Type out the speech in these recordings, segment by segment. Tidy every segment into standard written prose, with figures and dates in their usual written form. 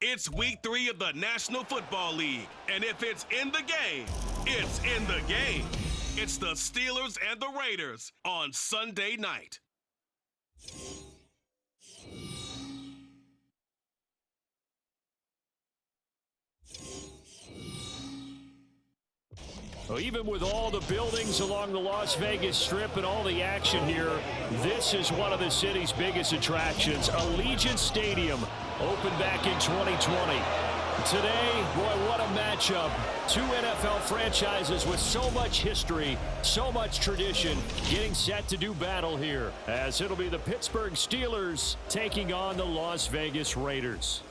It's week 3 of the National Football League, and if it's in the game, it's in the game. It's the Steelers and the Raiders on Sunday night. Well, even with all the buildings along the Las Vegas Strip and all the action here, this is one of the city's biggest attractions. Allegiant Stadium opened back in 2020. Today, boy, what a matchup. Two NFL franchises with so much history, so much tradition, getting set to do battle here, as it'll be the Pittsburgh Steelers taking on the Las Vegas Raiders.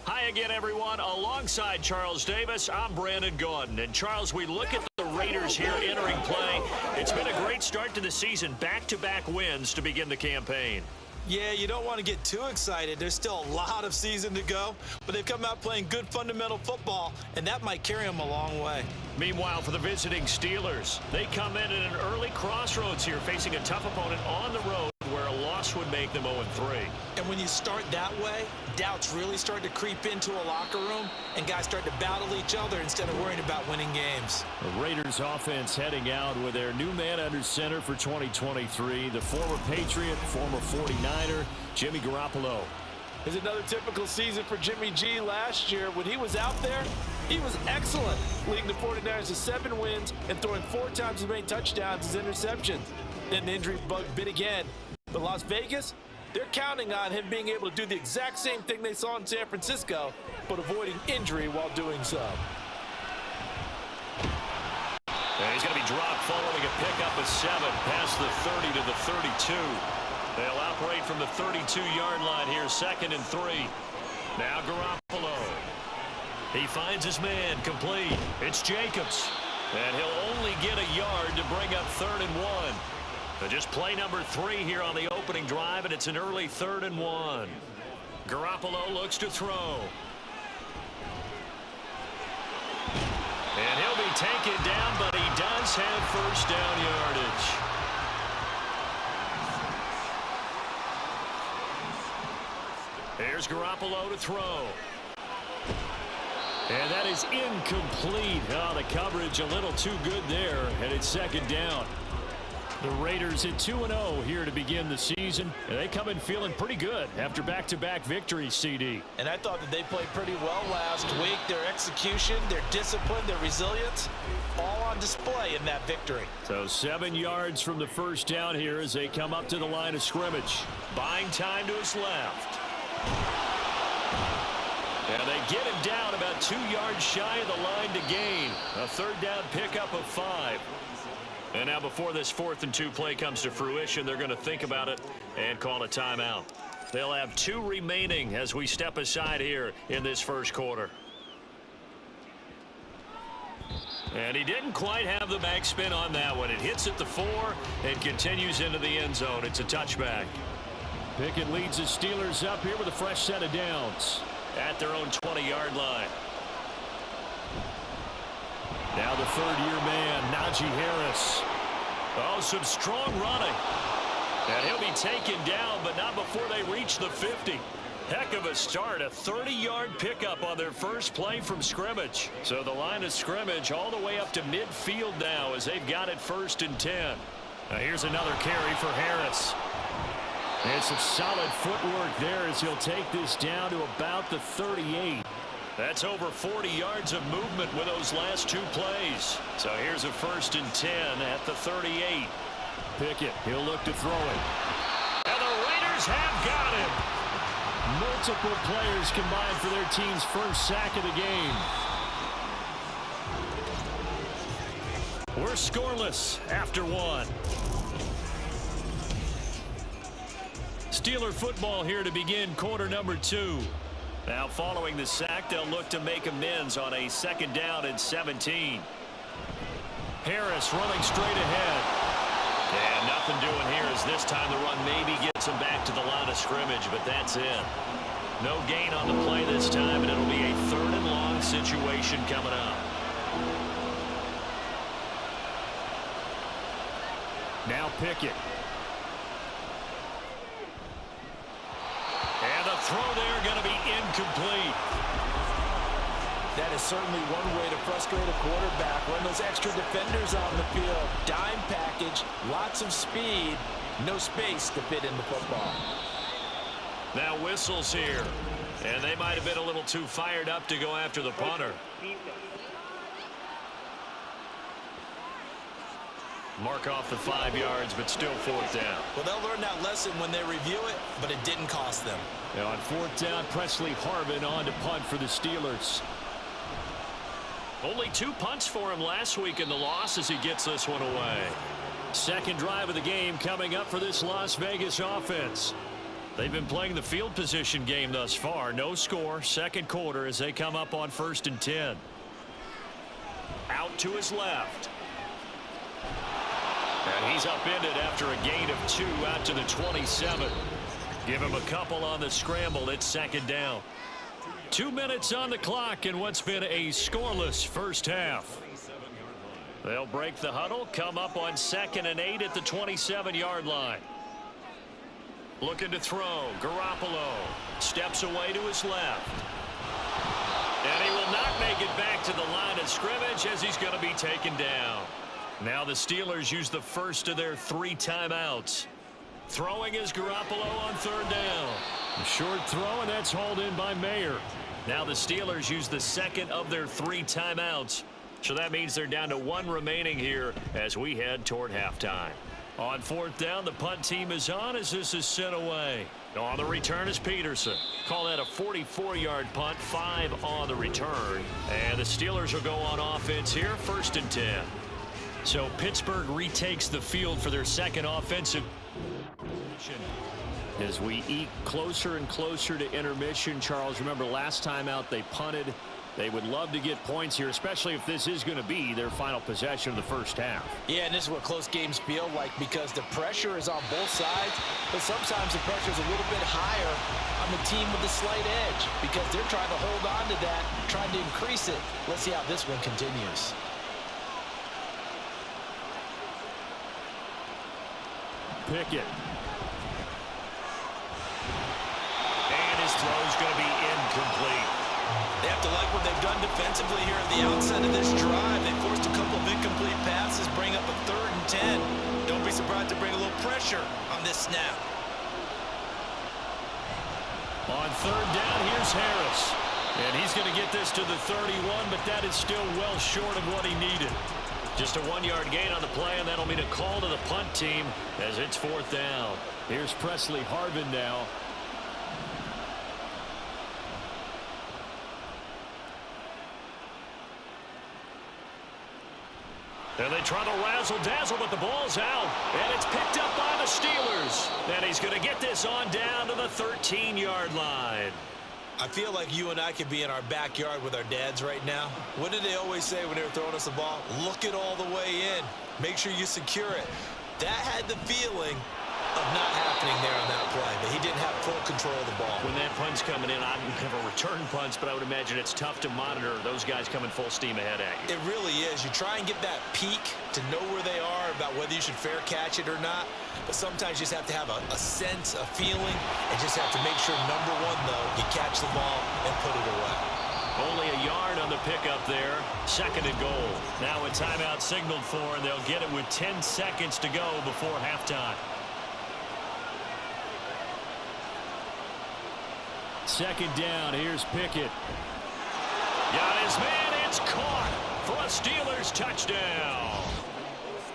Hi again, everyone. Alongside Charles Davis, I'm Brandon Gaudin. And Charles, we look at the Raiders here entering play. It's been a great start to the season, back-to-back wins to begin the campaign. Yeah, you don't want to get too excited. There's still a lot of season to go, but they've come out playing good fundamental football, and that might carry them a long way. Meanwhile, for the visiting Steelers, they come in at an early crossroads here, facing a tough opponent on the road where a loss would make them 0-3. And when you start that way, doubts really start to creep into a locker room, and guys start to battle each other instead of worrying about winning games. The Raiders offense heading out with their new man under center for 2023, the former Patriot, former 49er, Jimmy Garoppolo. It's another typical season for Jimmy G. Last year, when he was out there, he was excellent, leading the 49ers to 7 wins and throwing 4 times as many touchdowns as interceptions. Then the injury bug bit again. But Las Vegas, they're counting on him being able to do the exact same thing they saw in San Francisco, but avoiding injury while doing so. And he's going to be dropped following a pickup of 7 past the 30 to the 32. They'll operate from the 32-yard line here, 2nd and 3. Now Garoppolo. He finds his man complete. It's Jacobs. And he'll only get a yard to bring up 3rd and 1. But just play number 3 here on the opening drive, and it's an early 3rd and 1. Garoppolo looks to throw. And he'll be taken down, but he does have first down yardage. Here's Garoppolo to throw. And that is incomplete. Oh, the coverage a little too good there, and it's 2nd down. The Raiders at 2-0 here to begin the season, and they come in feeling pretty good after back-to-back victories, CD. And I thought that they played pretty well last week. Their execution, their discipline, their resilience, all on display in that victory. So 7 yards from the first down here as they come up to the line of scrimmage. Buying time to his left. And they get him down about 2 yards shy of the line to gain. A 3rd down pickup of 5. And now before this 4th and 2 play comes to fruition, they're going to think about it and call a timeout. They'll have 2 remaining as we step aside here in this first quarter. And he didn't quite have the backspin on that one. It hits at the 4 and continues into the end zone. It's a touchback. Pickett leads the Steelers up here with a fresh set of downs at their own 20-yard line. Now the 3rd-year man, Najee Harris. Oh, some strong running. And he'll be taken down, but not before they reach the 50. Heck of a start, a 30-yard pickup on their first play from scrimmage. So the line of scrimmage all the way up to midfield now as they've got it 1st and 10. Now here's another carry for Harris. And some solid footwork there as he'll take this down to about the 38. That's over 40 yards of movement with those last 2 plays. So here's a 1st and 10 at the 38. Pickett, he'll look to throw it. And the Raiders have got him. Multiple players combined for their team's first sack of the game. We're scoreless after 1. Steeler football here to begin quarter number 2. Now following the sack, they'll look to make amends on a 2nd down and 17. Harris running straight ahead. And nothing doing here as this time the run maybe gets him back to the line of scrimmage, but that's it. No gain on the play this time, and it'll be a 3rd and long situation coming up. Now Pickett. And the throw there going to be incomplete. That is certainly one way to frustrate a quarterback. Run those extra defenders on the field. Dime package, lots of speed, no space to fit in the football. Now whistles here. And they might have been a little too fired up to go after the punter. Mark off the 5 yards, but still 4th down. Well, they'll learn that lesson when they review it, but it didn't cost them. Now on 4th down, Presley Harvin on to punt for the Steelers. Only 2 punts for him last week in the loss as he gets this one away. Second drive of the game coming up for this Las Vegas offense. They've been playing the field position game thus far. No score, second quarter as they come up on 1st and 10. Out to his left. And he's upended after a gain of 2 out to the 27. Give him a couple on the scramble. It's 2nd down. 2 minutes on the clock in what's been a scoreless first half. They'll break the huddle, come up on 2nd and 8 at the 27-yard line. Looking to throw. Garoppolo steps away to his left. And he will not make it back to the line of scrimmage as he's going to be taken down. Now the Steelers use the first of their 3 timeouts. Throwing is Garoppolo on 3rd down. A short throw, and that's hauled in by Mayer. Now the Steelers use the second of their 3 timeouts. So that means they're down to 1 remaining here as we head toward halftime. On 4th down, the punt team is on as this is sent away. On the return is Peterson. Call that a 44-yard punt, 5 on the return. And the Steelers will go on offense here, 1st and 10. So Pittsburgh retakes the field for their second offensive position. As we eke closer and closer to intermission, Charles, remember last time out they punted. They would love to get points here, especially if this is going to be their final possession of the first half. Yeah, and this is what close games feel like because the pressure is on both sides, but sometimes the pressure is a little bit higher on the team with the slight edge because they're trying to hold on to that, trying to increase it. Let's see how this one continues. Pickett. And his throw is going to be incomplete. They have to like what they've done defensively here at the outset of this drive. They forced a couple of incomplete passes, bring up a 3rd and 10. Don't be surprised to bring a little pressure on this snap. On 3rd down, here's Harris. And he's going to get this to the 31, but that is still well short of what he needed. Just a 1-yard gain on the play, and that'll mean a call to the punt team as it's 4th down. Here's Presley Harvin now. And they try to razzle-dazzle, but the ball's out. And it's picked up by the Steelers. And he's going to get this on down to the 13-yard line. I feel like you and I could be in our backyard with our dads right now. What did they always say when they were throwing us the ball? Look it all the way in. Make sure you secure it. That had the feeling of not happening there on that play, but he didn't have full control of the ball. When that punt's coming in, I don't never return punts, but I would imagine it's tough to monitor those guys coming full steam ahead at you. It really is. You try and get that peek to know where they are about whether you should fair catch it or not, but sometimes you just have to have a sense, a feeling, and just have to make sure, number one, though, you catch the ball and put it away. Only a yard on the pickup there. 2nd and goal. Now a timeout signaled for, and they'll get it with 10 seconds to go before halftime. 2nd down. Here's Pickett. Got his man. It's caught for a Steelers touchdown.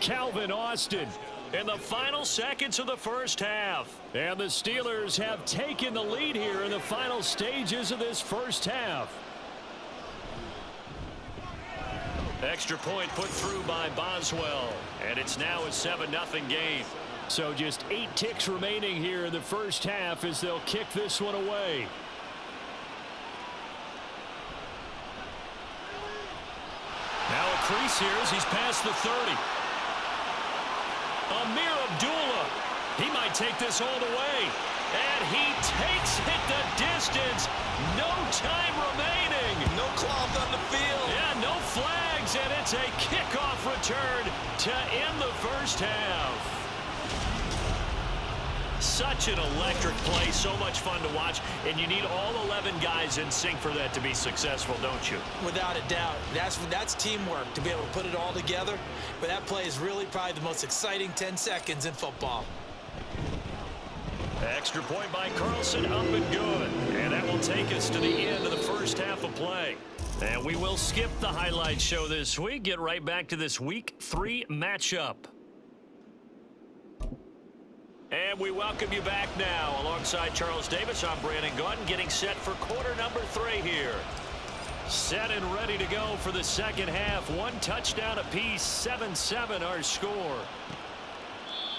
Calvin Austin in the final seconds of the first half. And the Steelers have taken the lead here in the final stages of this first half. Extra point put through by Boswell. And it's now a 7-0 game. So just 8 ticks remaining here in the first half as they'll kick this one away. Now a crease here as he's past the 30. Amir Abdullah. He might take this all the way. And he takes it the distance. No time remaining. No cloth on the field. Yeah, no flags. And it's a kickoff return to end the first half. Such an electric play, so much fun to watch, and you need all 11 guys in sync for that to be successful, don't you? Without a doubt. That's teamwork to be able to put it all together. But that play is really probably the most exciting 10 seconds in football. Extra point by Carlson, up and good. And that will take us to the end of the first half of play. And we will skip the highlight show this week. Get right back to this Week 3 matchup. And we welcome you back now. Alongside Charles Davis, I'm Brandon Gaudin, getting set for quarter number 3 here. Set and ready to go for the second half. 1 touchdown apiece, 7-7 our score.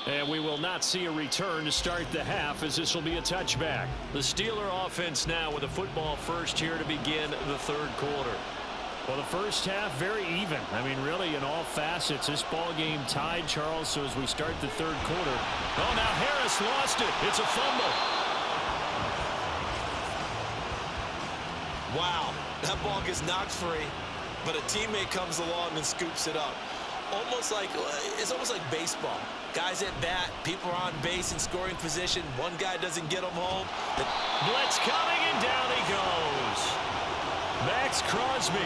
And we will not see a return to start the half, as this will be a touchback. The Steeler offense now with a football first here to begin the third quarter. Well, the first half very even. I mean, really in all facets. This ball game tied, Charles, so as we start the third quarter. Oh, now Harris lost it. It's a fumble. Wow, that ball gets knocked free, but a teammate comes along and scoops it up. It's almost like baseball. Guys at bat, people are on base in scoring position. One guy doesn't get them home. Blitz coming, and down he goes. Max Crosby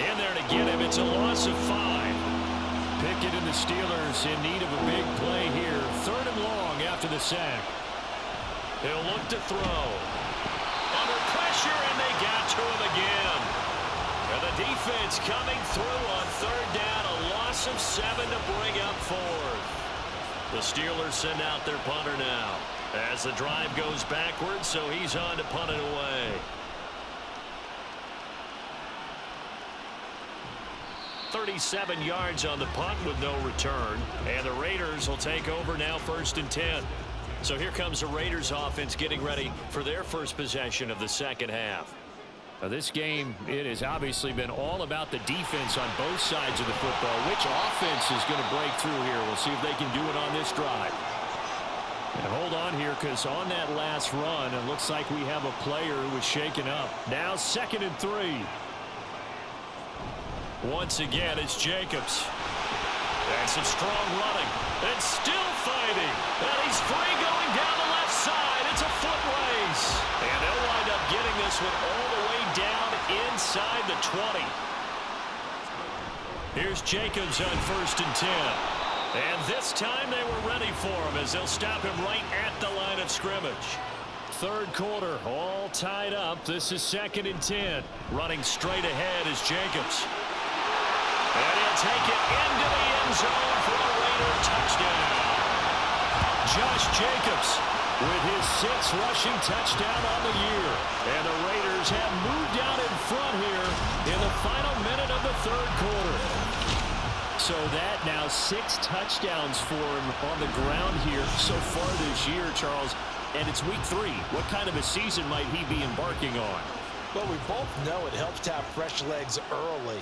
in there to get him. It's a loss of 5. Pickett and the Steelers in need of a big play here. 3rd and long after the sack. He'll look to throw. Under pressure, and they got to him again. And the defense coming through on 3rd down. A loss of 7 to bring up 4th. The Steelers send out their punter now as the drive goes backwards, so he's on to punt it away. 37 yards on the punt with no return, and the Raiders will take over now 1st and 10. So here comes the Raiders offense getting ready for their first possession of the second half. Now this game, it has obviously been all about the defense on both sides of the football. Which offense is going to break through here? We'll see if they can do it on this drive. And hold on here, because on that last run, it looks like we have a player who was shaken up. Now 2nd and 3. Once again, it's Jacobs. And some strong running. And still fighting. And he's free going down the left side. It's a foot race. And they'll wind up getting this one all the way down inside the 20. Here's Jacobs on 1st and 10. And this time they were ready for him, as they'll stop him right at the line of scrimmage. Third quarter, all tied up. This is 2nd and 10. Running straight ahead is Jacobs. And he'll take it into the end zone for a Raider touchdown. Josh Jacobs with his 6th rushing touchdown on the year. And the Raiders have moved out in front here in the final minute of the third quarter. So that now 6 touchdowns for him on the ground here so far this year, Charles. And it's week 3. What kind of a season might he be embarking on? Well, we both know it helps to have fresh legs early.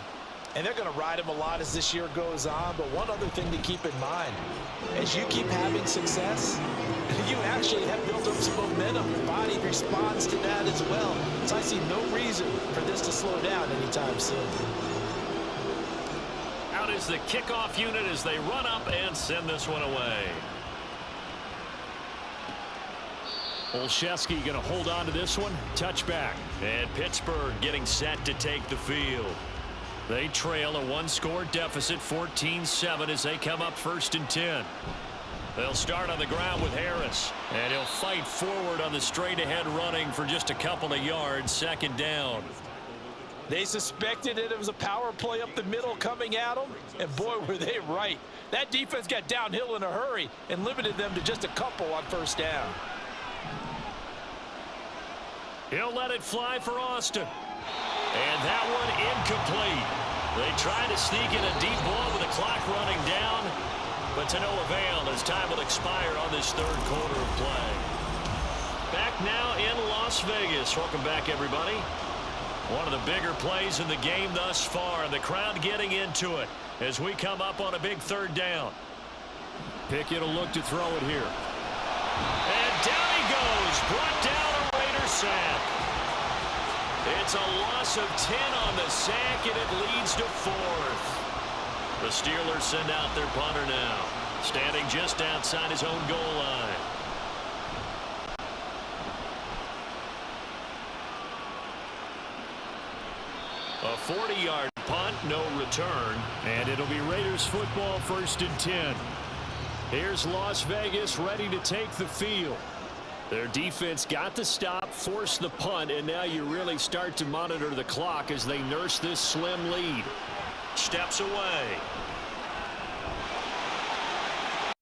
And they're going to ride him a lot as this year goes on. But one other thing to keep in mind, as you keep having success, you actually have built up some momentum. Your body responds to that as well. So I see no reason for this to slow down anytime soon. Out is the kickoff unit as they run up and send this one away. Olszewski going to hold on to this one. Touchback. And Pittsburgh getting set to take the field. They trail a 1-score deficit, 14-7, as they come up 1st and 10. They'll start on the ground with Harris. And he'll fight forward on the straight-ahead running for just a couple of yards. 2nd down. They suspected it was a power play up the middle coming at them. And boy, were they right. That defense got downhill in a hurry and limited them to just a couple on 1st down. He'll let it fly for Austin. And that one incomplete. They try to sneak in a deep ball with the clock running down, but to no avail as time will expire on this third quarter of play. Back now in Las Vegas. Welcome back, everybody. One of the bigger plays in the game thus far, and the crowd getting into it as we come up on a big 3rd down. Pickett will look to throw it here. And down he goes. Brought down a Raider sack. It's a loss of 10 on the sack, and it leads to 4th. The Steelers send out their punter now, standing just outside his own goal line. A 40-yard punt, no return. And it'll be Raiders football, 1st and 10. Here's Las Vegas ready to take the field. Their defense got the stop, forced the punt, and now you really start to monitor the clock as they nurse this slim lead. Steps away.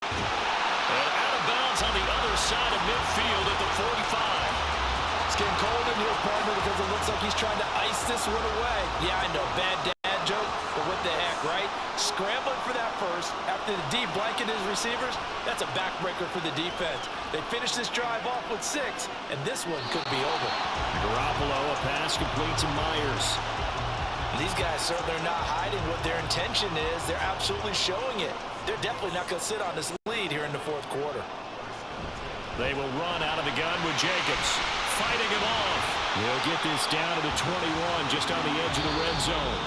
And out of bounds on the other side of midfield at the 45. It's getting cold in here, partner, because it looks like he's trying to ice this one away. Yeah, I know, bad dad joke, but what the heck, right? Scrambling for that first after the D blanket his receivers. That's a backbreaker for the defense. They finished this drive off with 6, and this one could be over. Garoppolo, a pass complete to Myers. These guys, sir, they're not hiding what their intention is. They're absolutely showing it. They're definitely not going to sit on this lead here in the 4th quarter. They will run out of the gun with Jacobs. Fighting him off. He'll get this down to the 21, just on the edge of the red zone.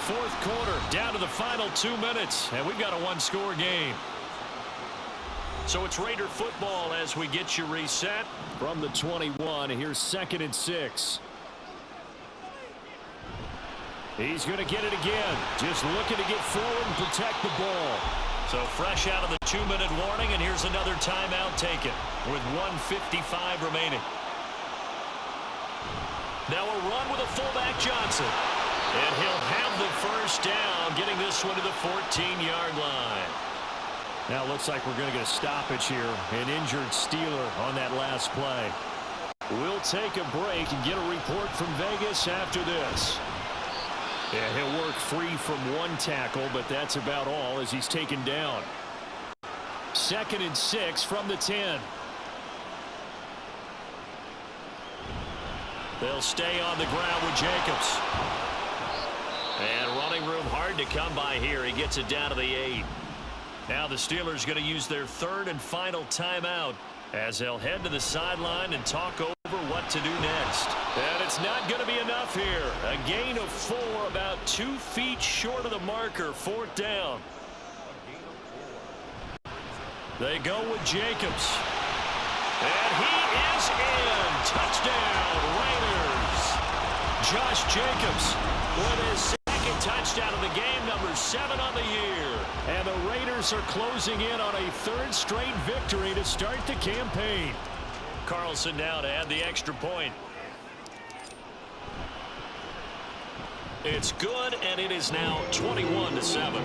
4th quarter, down to the final 2 minutes, and we've got a one-score game. So it's Raider football as we get you reset. From the 21, here's 2nd and 6. He's going to get it again. Just looking to get forward and protect the ball. So fresh out of the 2-minute warning, and here's another timeout taken with 1:55 remaining. Now a run with a fullback Johnson. And he'll have the first down, getting this one to the 14-yard line. Now it looks like we're going to get a stoppage here. An injured Steeler on that last play. We'll take a break and get a report from Vegas after this. Yeah, he'll work free from one tackle, but that's about all as he's taken down. 2nd and 6 from the 10. They'll stay on the ground with Jacobs. And running room hard to come by here. He gets it down to the 8. Now the Steelers going to use their 3rd and final timeout as they'll head to the sideline and talk over what to do next. And it's not going to be enough here. A gain of 4, about 2 feet short of the marker. 4th down. They go with Jacobs. And he is in. Touchdown, Raiders. Josh Jacobs with his 2nd touchdown of the game, number 7 on the year. And the Raiders are closing in on a 3rd straight victory to start the campaign. Carlson now to add the extra point. It's good, and it is now 21-7.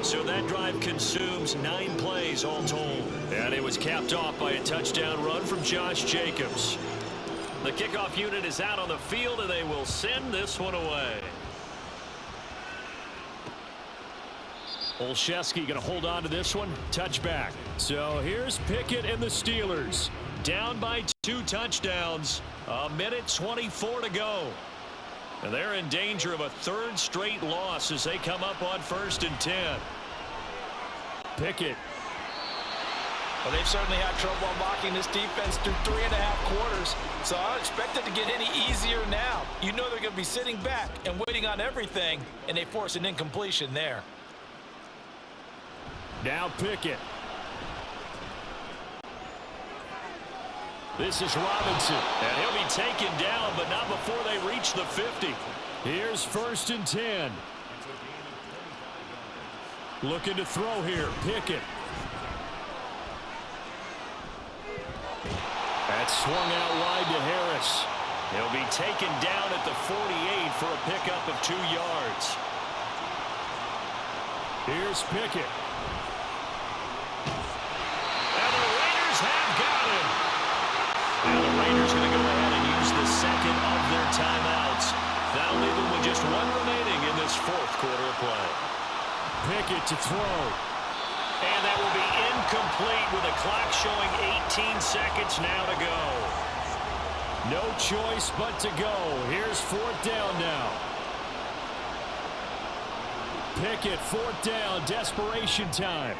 So that drive consumes 9 plays all told. And it was capped off by a touchdown run from Josh Jacobs. The kickoff unit is out on the field, and they will send this one away. Olszewski going to hold on to this one. Touchback. So here's Pickett and the Steelers. Down by 2 touchdowns. 1:24 to go. And they're in danger of a 3rd straight loss as they come up on 1st and 10. Pickett. Well, they've certainly had trouble unlocking this defense through 3.5 quarters, so I don't expect it to get any easier now. You know they're going to be sitting back and waiting on everything, and they force an incompletion there. Now Pickett. This is Robinson. And he'll be taken down, but not before they reach the 50. Here's 1st and 10. Looking to throw here. Pickett. That's swung out wide to Harris. He'll be taken down at the 48 for a pickup of 2 yards. Here's Pickett. And the Raiders have got him. Now the Raiders going to go ahead and use the 2nd of their timeouts. That'll leave them with just 1 remaining in this 4th quarter of play. Pickett to throw. And that will be incomplete with the clock showing 18 seconds now to go. No choice but to go. Here's 4th down now. Pickett, 4th down, desperation time.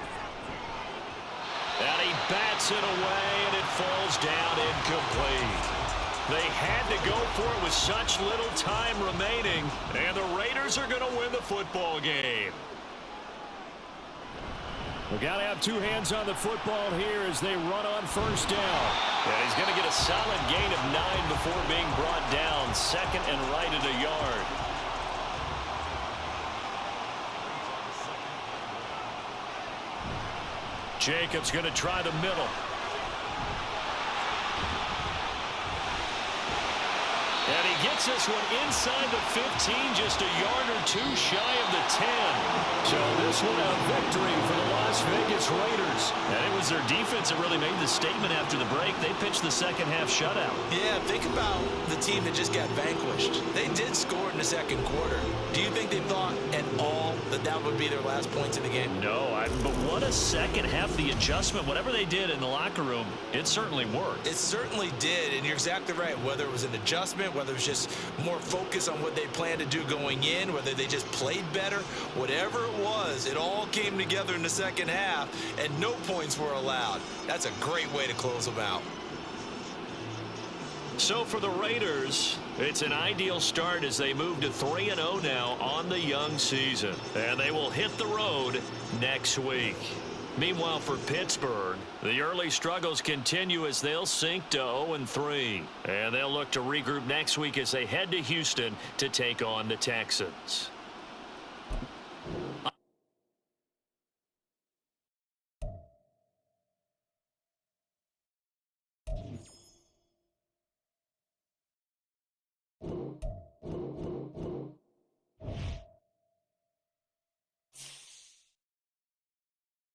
And he bats it away, and it falls down incomplete. They had to go for it with such little time remaining, and the Raiders are going to win the football game. We've got to have two hands on the football here as they run on first down. And he's going to get a solid gain of 9 before being brought down. Second and right at a yard. Jacobs going to try the middle. And he gets this one inside the 15, just a yard or two shy of the 10. So this one a victory for the Las Vegas Raiders. And it was their defense that really made the statement after the break. They pitched the second half shutout. Yeah, think about the team that just got vanquished. They did score in the second quarter. Do you think they thought at all that that would be their last points in the game? No, but what a second half. The adjustment, whatever they did in the locker room, it certainly worked. It certainly did, and you're exactly right. Whether it was an adjustment, whether it was just more focus on what they planned to do going in, whether they just played better, whatever it was, it all came together in the second half, and no points were allowed. That's a great way to close them out. So for the Raiders, it's an ideal start as they move to 3-0 now on the young season. And they will hit the road next week. Meanwhile, for Pittsburgh, the early struggles continue as they'll sink to 0-3. And they'll look to regroup next week as they head to Houston to take on the Texans.